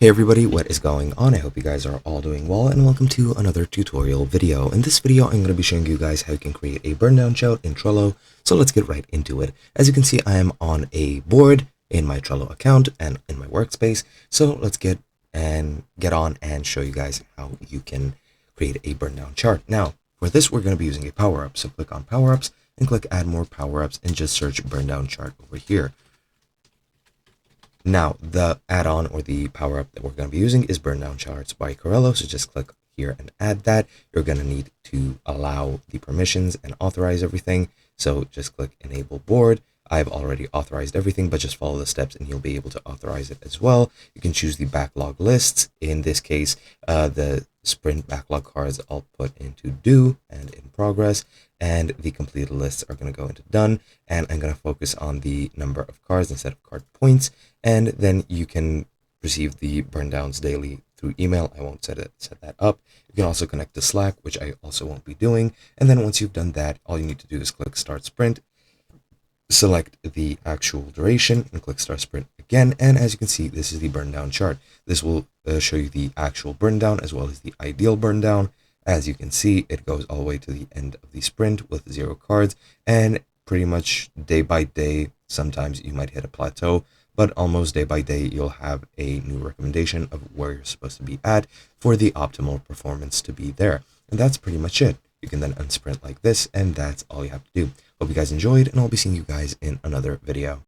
Hey everybody, what is going on? I hope you guys are all doing well and welcome to another tutorial video. In this video, I'm going to be showing you guys how you can create a burndown chart in Trello. So let's get right into it. As you can see, I am on a board in my Trello account and in my workspace. So let's get on and show you guys how you can create a burndown chart. Now, for this, we're going to be using a power up. So click on power ups and click add more power ups and just search burndown chart over here. Now, the add-on or the power-up that we're going to be using is Burndown Charts by Trello. So just click here and add that. You're going to need to allow the permissions and authorize everything. So just click Enable Board. I've already authorized everything, but just follow the steps and you'll be able to authorize it as well. You can choose the backlog lists. In this case, the sprint backlog cards I'll put into due and in progress, and the completed lists are going to go into done. And I'm going to focus on the number of cards instead of card points. And then you can receive the burndowns daily through email. I won't set that up. You can also connect to Slack, which I also won't be doing. And then once you've done that, all you need to do is click Start Sprint, select the actual duration and click Start Sprint again. And as you can see, this is the burndown chart. This will show you the actual burndown as well as the ideal burndown. As you can see, it goes all the way to the end of the sprint with 0 cards, and pretty much day by day, sometimes you might hit a plateau, but almost day by day, you'll have a new recommendation of where you're supposed to be at for the optimal performance to be there. And that's pretty much it. You can then unsprint like this, and that's all you have to do. Hope you guys enjoyed, and I'll be seeing you guys in another video.